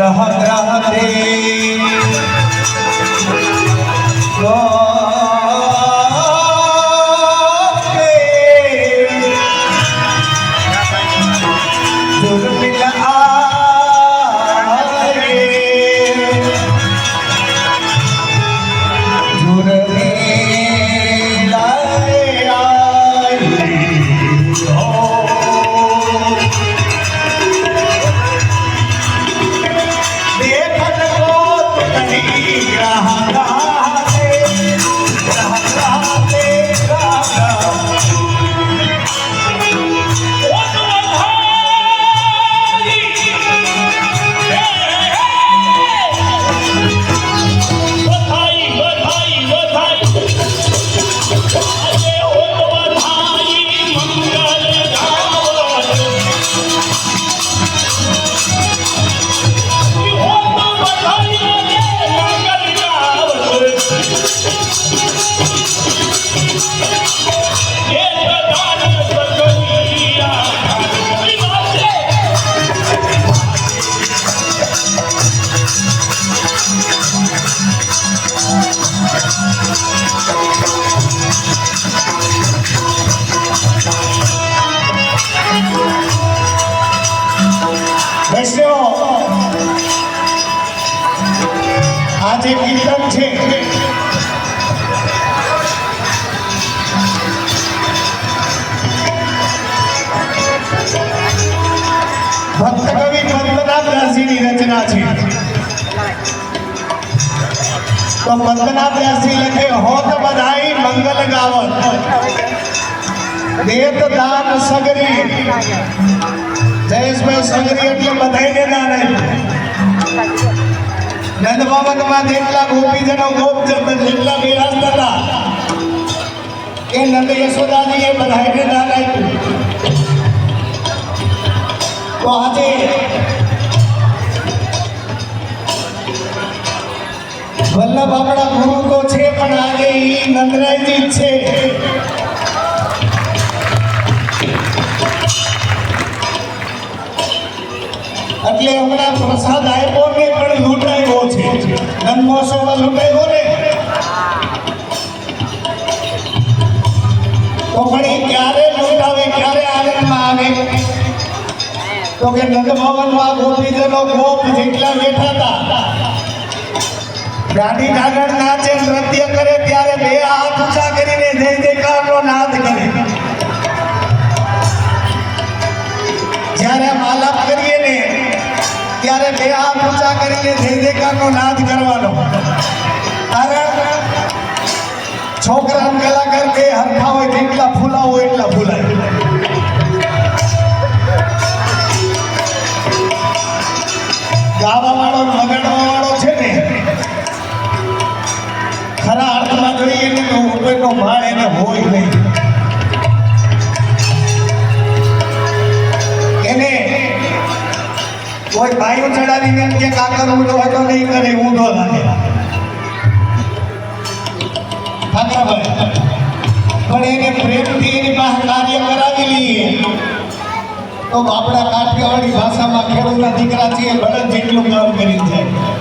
ગ્રહ ગ્રહ દે આજે કીર્તન છે ભક્ત કવિ પદ્મનાભદાસજીની રચના છે તો પદ્મનાભદાસજી લખે હોત બધાઈ મંગલ ગાવત દેત દાન સગરી જયેશભાઈ સગરી એટલે બધાઈને દાન નંદ ભવનમાં જેટલા ગોપીજનો જેટલા બિરાજતા હતા એ નંદ યશોદાજીએ બધાઈને દાન આપ્યું તો આજે વલ્લભ આપણા ગુરુ તો છે પણ આજે એ નંદરાયજી જ છે એટલે હમણાં પ્રસાદ આપ્યો ને પણ લૂંટાયો છે નંદ મહોત્સવમાં લૂંટાયો ને તો પણ એ ક્યારે લૂંટાવે ક્યારે આનંદમાં આવે તો કે નંદ ભવનમાં ગોપીજનો ગોપ જેટલા બેઠા હતા ગાડી ઢાગર નાચે નૃત્ય કરે ત્યારે બે હાથ ઊંચા કરીને જય જયકારનો નાદ કરે જ્યારે માલાપ કરીએ ને ત્યારે બે હાથ ઊંચા કરીને જય જયકારનો નાદ કરવાનો કારણ છોકરા કલાકાર બે હરખા હોય જેટલા ફૂલાવો એટલા ફૂલાય ગાવા વાળો વગાડવા વાળો છે ને ખરા અર્થમાં જોઈએ ને તો ઉપરનો ભાળ એને હોય નહીં એને કોઈ ભાઈઓ ચડાવીને કે કાકર ઊંધો હોય તો નહીં કરે ઊંધો લાગે પણ એને પ્રેમથી એની પાસે કાર્ય કરાવી લઈએ તો આપણા કાઠિયાવાડી ભાષામાં ખેડૂતના દીકરા છે બળદ જેટલું કામ કરી જાય